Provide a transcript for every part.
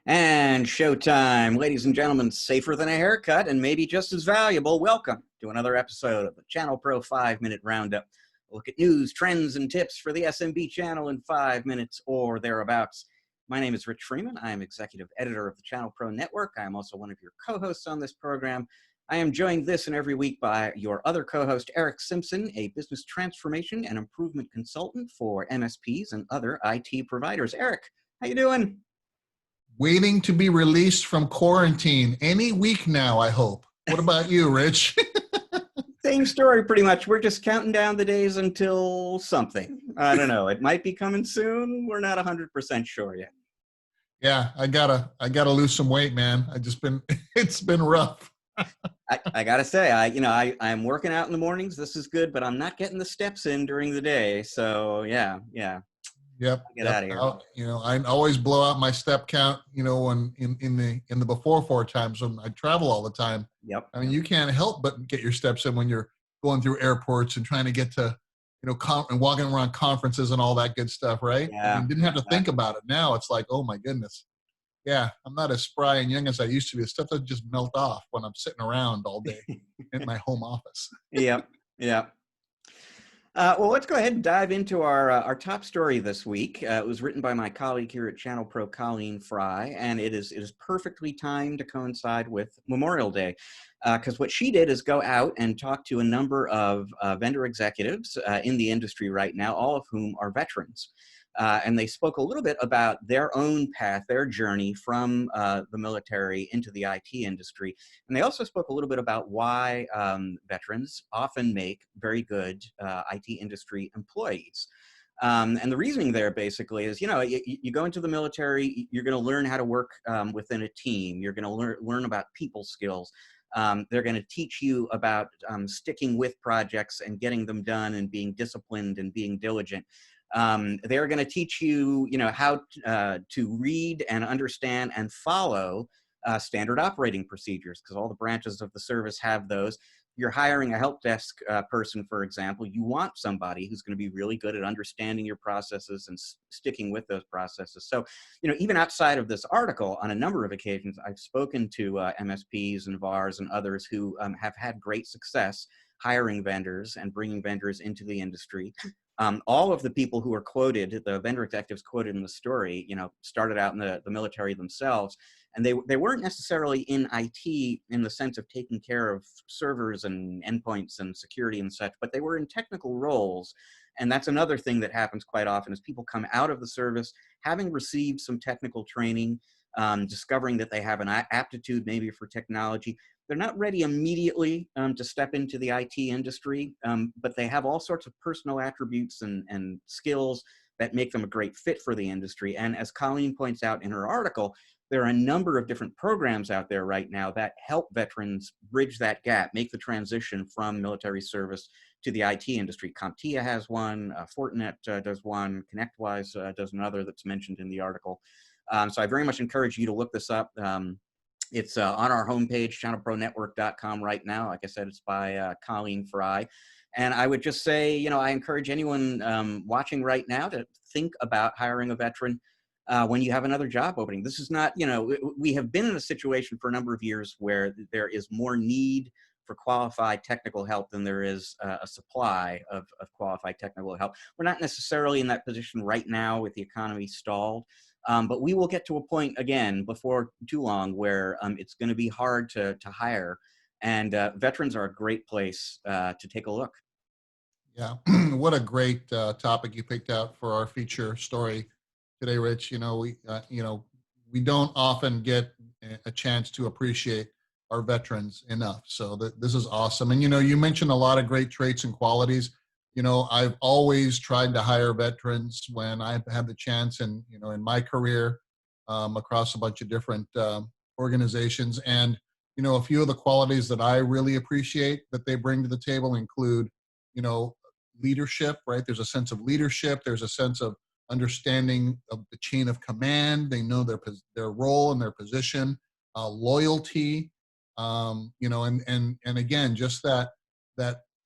And showtime, ladies and gentlemen, safer than a haircut and maybe just as valuable. Welcome to another episode of the ChannelPro 5-Minute Roundup. A look at news, trends, and tips for the SMB channel in 5 minutes or thereabouts. My name is Rich Freeman. I am executive editor of the ChannelPro Network. I am also one of your co-hosts on this program. I am joined this and every week by your other co-host, Eric Simpson, a business transformation and improvement consultant for MSPs and other IT providers. Eric, how you doing? Waiting to be released from quarantine any week now, I hope. What about you, Rich? Same story, pretty much. We're just counting down the days until something. I don't know. It might be coming soon. We're not 100% sure yet. Yeah, I gotta lose some weight, man. It's been rough. I gotta say, I'm working out in the mornings. This is good, but I'm not getting the steps in during the day. So yeah. Yep. Get out of here. I always blow out my step count. When in the before 4 times when I travel all the time. Yep. I mean, you can't help but get your steps in when you're going through airports and trying to get to, and walking around conferences and all that good stuff, right? Yeah. I mean, didn't have to think about it. Now it's like, oh my goodness. Yeah, I'm not as spry and young as I used to be. The stuff doesn't just melt off when I'm sitting around all day in my home office. Yep. Well, let's go ahead and dive into our top story this week. It was written by my colleague here at ChannelPro, Colleen Fry, and it is perfectly timed to coincide with Memorial Day, because what she did is go out and talk to a number of vendor executives in the industry right now, all of whom are veterans. And they spoke a little bit about their own path, their journey from the military into the IT industry. And they also spoke a little bit about why veterans often make very good IT industry employees. And the reasoning there basically is, you go into the military, you're going to learn how to work within a team. You're going to learn about people skills. They're going to teach you about sticking with projects and getting them done and being disciplined and being diligent. They're going to teach you, how to read and understand and follow standard operating procedures, because all the branches of the service have those. You're hiring a help desk person, for example. You want somebody who's going to be really good at understanding your processes and sticking with those processes. So, even outside of this article, on a number of occasions, I've spoken to MSPs and VARs and others who have had great success hiring vendors and bringing vendors into the industry. All of the people who are quoted, the vendor executives quoted in the story, started out in the military themselves, and they weren't necessarily in IT in the sense of taking care of servers and endpoints and security and such, but they were in technical roles. And that's another thing that happens quite often is people come out of the service having received some technical training, discovering that they have an aptitude maybe for technology. They're not ready immediately to step into the IT industry, but they have all sorts of personal attributes and skills that make them a great fit for the industry. And as Colleen points out in her article, there are a number of different programs out there right now that help veterans bridge that gap, make the transition from military service to the IT industry. CompTIA has one, Fortinet does one, ConnectWise does another that's mentioned in the article. So I very much encourage you to look this up. It's on our homepage, channelpronetwork.com right now. Like I said, it's by Colleen Fry. And I would just say, I encourage anyone watching right now to think about hiring a veteran when you have another job opening. This is not, we have been in a situation for a number of years where there is more need for qualified technical help than there is a supply of qualified technical help. We're not necessarily in that position right now with the economy stalled. But we will get to a point again before too long where it's going to be hard to hire, and veterans are a great place to take a look. Yeah, what a great topic you picked out for our feature story today, Rich. We don't often get a chance to appreciate our veterans enough. So this is awesome. And you mentioned a lot of great traits and qualities. I've always tried to hire veterans when I've had the chance, and in my career across a bunch of different organizations. And a few of the qualities that I really appreciate that they bring to the table include leadership. Right? There's a sense of leadership. There's a sense of understanding of the chain of command. They know their role and their position. Loyalty. And again, just that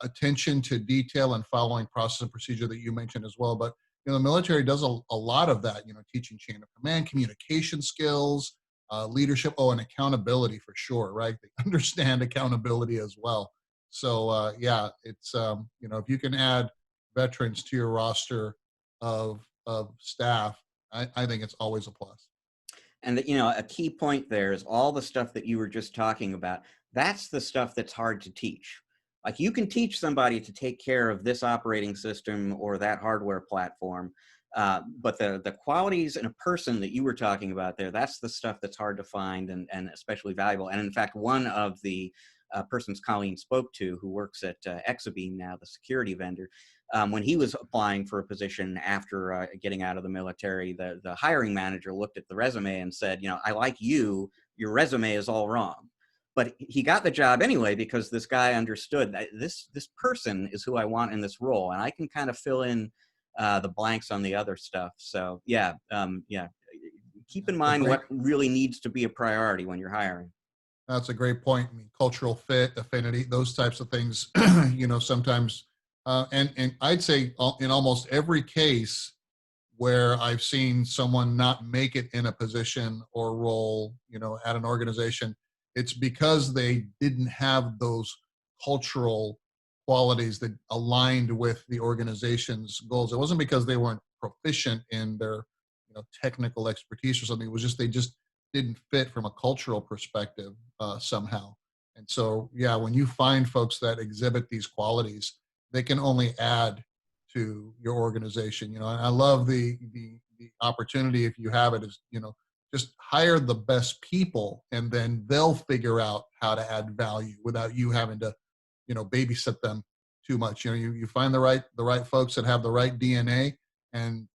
attention to detail and following process and procedure that you mentioned as well. But the military does a lot of that, teaching chain of command, communication skills, leadership. Oh, and accountability for sure, right? They understand accountability as well. So yeah, it's if you can add veterans to your roster of staff, I think it's always a plus. And a key point there is all the stuff that you were just talking about. That's the stuff that's hard to teach. Like you can teach somebody to take care of this operating system or that hardware platform, but the qualities in a person that you were talking about there, that's the stuff that's hard to find and especially valuable. And in fact, one of the persons Colleen spoke to, who works at Exabeam now, the security vendor, when he was applying for a position after getting out of the military, the hiring manager looked at the resume and said, I like you, your resume is all wrong. But he got the job anyway because this guy understood that this person is who I want in this role, and I can kind of fill in the blanks on the other stuff. So yeah, keep in A mind great what really needs to be a priority when you're hiring. That's a great point. I mean, cultural fit, affinity, those types of things, sometimes, and I'd say in almost every case where I've seen someone not make it in a position or role, at an organization, it's because they didn't have those cultural qualities that aligned with the organization's goals. It wasn't because they weren't proficient in their, technical expertise or something. It was just they just didn't fit from a cultural perspective somehow. And so, yeah, when you find folks that exhibit these qualities, they can only add to your organization. And I love the opportunity, if you have it, is just hire the best people, and then they'll figure out how to add value without you having to babysit them too much. You find the right folks that have the right DNA, and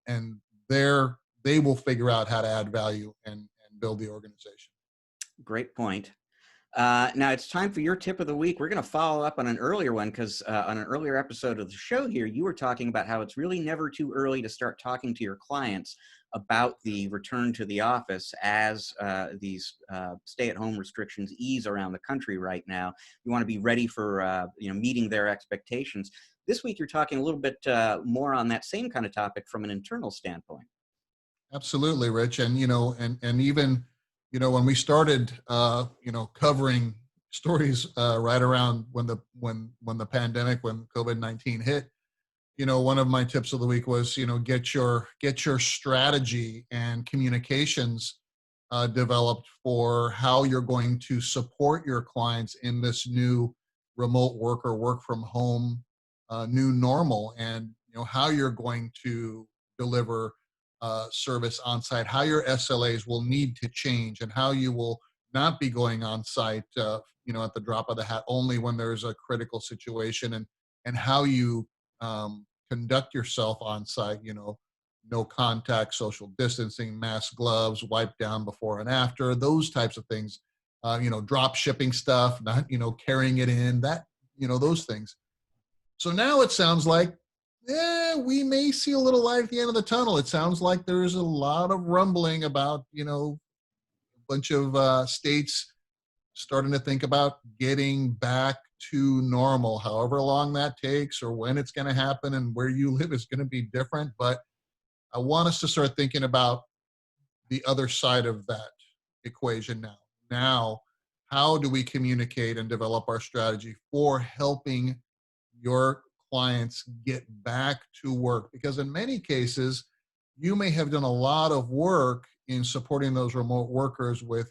they will figure out how to add value and build the organization. Great point. Now it's time for your tip of the week. We're going to follow up on an earlier one because on an earlier episode of the show here, you were talking about how it's really never too early to start talking to your clients about the return to the office as these stay-at-home restrictions ease around the country right now. You want to be ready for meeting their expectations. This week, you're talking a little bit more on that same kind of topic from an internal standpoint. Absolutely, Rich. And and even when we started covering stories right around when the pandemic, when COVID-19 hit, one of my tips of the week was get your strategy and communications developed for how you're going to support your clients in this new remote work from home new normal, and how you're going to deliver service on site, how your SLAs will need to change, and how you will not be going on site, at the drop of the hat, only when there's a critical situation, and how you conduct yourself on site. No contact, social distancing, mask, gloves, wipe down before and after, those types of things. Drop shipping stuff, not carrying it in, that those things. So now it sounds like, we may see a little light at the end of the tunnel. It sounds like there's a lot of rumbling about, a bunch of states starting to think about getting back to normal. However long that takes, or when it's going to happen, and where you live is going to be different. But I want us to start thinking about the other side of that equation now. Now, how do we communicate and develop our strategy for helping your clients get back to work? Because in many cases, you may have done a lot of work in supporting those remote workers with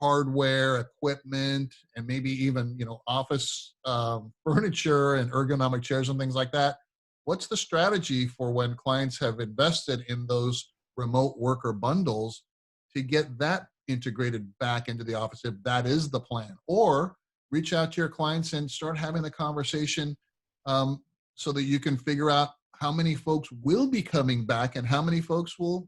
hardware, equipment, and maybe even office furniture and ergonomic chairs and things like that. What's the strategy for when clients have invested in those remote worker bundles to get that integrated back into the office, if that is the plan? Or reach out to your clients and start having the conversation, so that you can figure out how many folks will be coming back and how many folks will,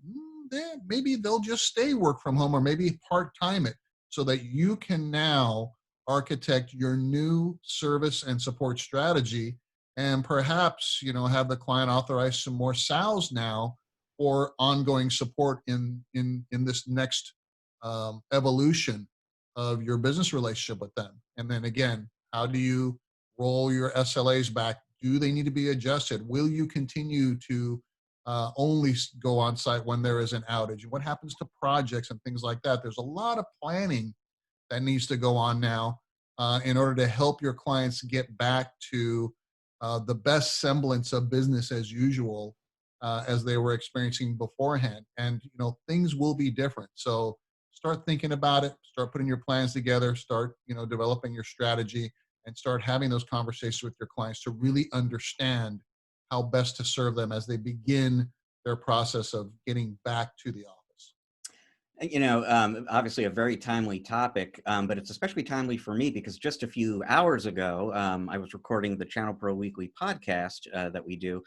maybe they'll just stay work from home, or maybe part-time it, so that you can now architect your new service and support strategy, and perhaps have the client authorize some more sals now for ongoing support in this next evolution of your business relationship with them. And then again, how do you roll your SLAs back? Do they need to be adjusted? Will you continue to only go on site when there is an outage? What happens to projects and things like that? There's a lot of planning that needs to go on now in order to help your clients get back to the best semblance of business as usual as they were experiencing beforehand. And things will be different. So start thinking about it. Start putting your plans together. Start developing your strategy, and start having those conversations with your clients to really understand how best to serve them as they begin their process of getting back to the office. Obviously a very timely topic, but it's especially timely for me because just a few hours ago, I was recording the ChannelPro Weekly podcast that we do,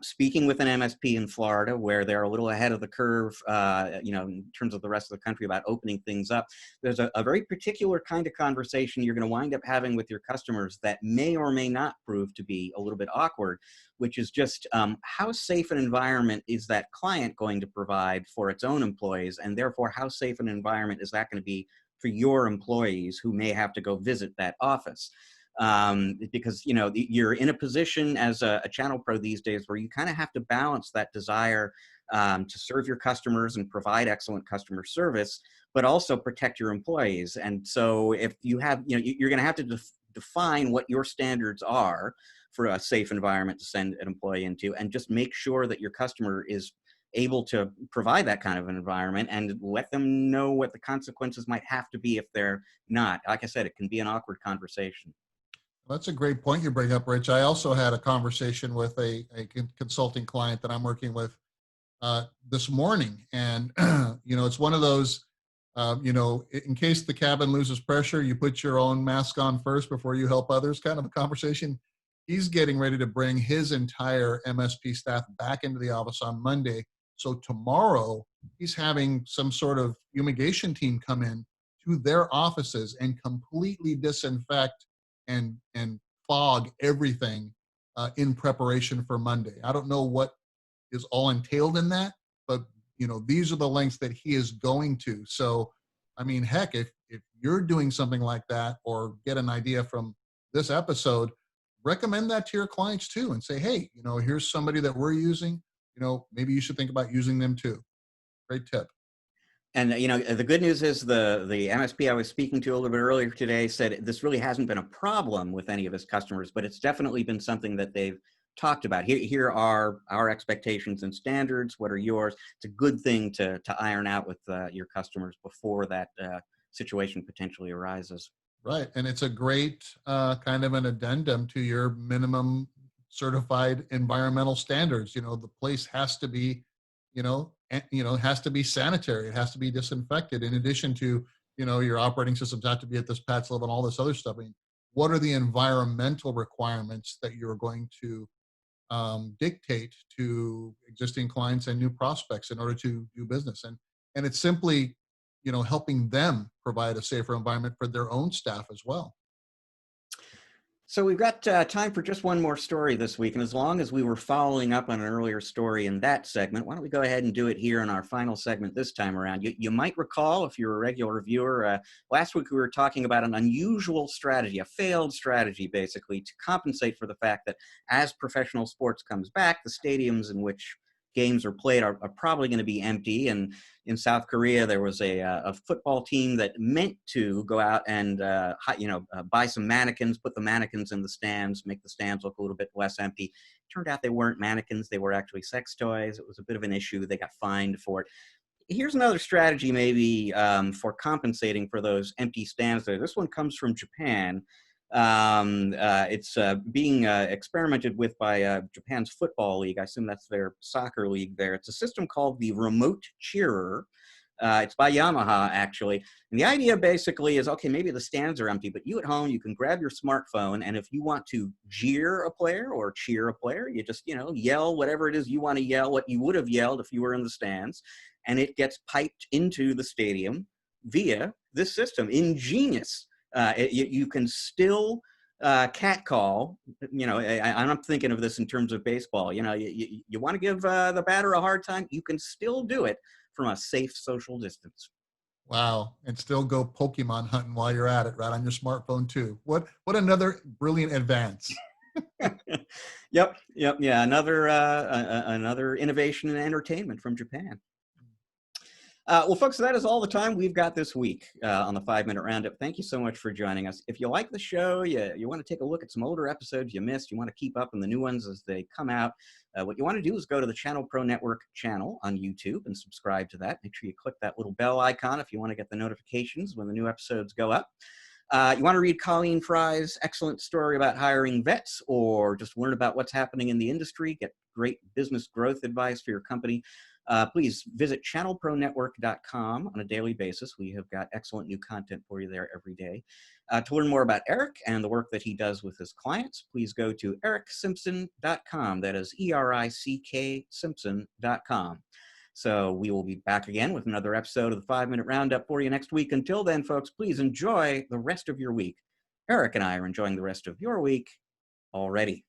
speaking with an MSP in Florida where they're a little ahead of the curve, in terms of the rest of the country about opening things up. There's a very particular kind of conversation you're going to wind up having with your customers that may or may not prove to be a little bit awkward, which is just how safe an environment is that client going to provide for its own employees, and therefore how safe an environment is that going to be for your employees who may have to go visit that office. Because you're in a position as a channel pro these days where you kind of have to balance that desire to serve your customers and provide excellent customer service, but also protect your employees. And so if you have, you're going to have to define what your standards are for a safe environment to send an employee into, and just make sure that your customer is able to provide that kind of an environment and let them know what the consequences might have to be if they're not. Like I said, it can be an awkward conversation. That's a great point you bring up, Rich. I also had a conversation with a consulting client that I'm working with this morning. And, it's one of those, in case the cabin loses pressure, you put your own mask on first before you help others kind of a conversation. He's getting ready to bring his entire MSP staff back into the office on Monday. So tomorrow, he's having some sort of fumigation team come in to their offices and completely disinfect and fog everything in preparation for Monday. I don't know what is all entailed in that, but these are the lengths that he is going to. So, I mean, heck, if you're doing something like that, or get an idea from this episode, recommend that to your clients too, and say, hey, here's somebody that we're using. Maybe you should think about using them too. Great tip. And the good news is the MSP I was speaking to a little bit earlier today said this really hasn't been a problem with any of his customers, but it's definitely been something that they've talked about. Here are our expectations and standards. What are yours? It's a good thing to iron out with your customers before that situation potentially arises. Right, and it's a great kind of an addendum to your minimum certified environmental standards. The place has to be, has to be sanitary. It has to be disinfected. In addition to, your operating systems have to be at this patch level and all this other stuff. I mean, what are the environmental requirements that you're going to dictate to existing clients and new prospects in order to do business? And it's simply, helping them provide a safer environment for their own staff as well. So we've got time for just one more story this week. And as long as we were following up on an earlier story in that segment, why don't we go ahead and do it here in our final segment this time around? You might recall, if you're a regular viewer, last week we were talking about an unusual strategy, a failed strategy, basically, to compensate for the fact that as professional sports comes back, the stadiums in which games are played are probably going to be empty. And in South Korea, there was a football team that meant to go out and buy some mannequins, put the mannequins in the stands, make the stands look a little bit less empty. Turned out they weren't mannequins; they were actually sex toys. It was a bit of an issue. They got fined for it. Here's another strategy, maybe for compensating for those empty stands there. This one comes from Japan. It's being experimented with by Japan's football league. I assume that's their soccer league there. It's a system called the remote cheerer. It's by Yamaha, actually. And the idea basically is, okay, maybe the stands are empty, but you at home, you can grab your smartphone, and if you want to jeer a player or cheer a player, you just, yell whatever it is you want to yell, what you would have yelled if you were in the stands, and it gets piped into the stadium via this system. Ingenious. You can still catcall. I'm thinking of this in terms of baseball. You want to give the batter a hard time, you can still do it from a safe social distance. Wow, and still go Pokemon hunting while you're at it, right on your smartphone too. What another brilliant advance. Yep, yep, yeah. Another innovation in entertainment from Japan. Well, folks, that is all the time we've got this week on the 5-Minute Roundup. Thank you so much for joining us. If you like the show, you want to take a look at some older episodes you missed, you want to keep up on the new ones as they come out, what you want to do is go to the ChannelPro Network channel on YouTube and subscribe to that. Make sure you click that little bell icon if you want to get the notifications when the new episodes go up. You want to read Colleen Fry's excellent story about hiring vets, or just learn about what's happening in the industry, get great business growth advice for your company, please visit channelpronetwork.com on a daily basis. We have got excellent new content for you there every day. To learn more about Eric and the work that he does with his clients, please go to ericksimpson.com. That is ERICK Simpson.com. So we will be back again with another episode of the 5-Minute Roundup for you next week. Until then, folks, please enjoy the rest of your week. Eric and I are enjoying the rest of your week already.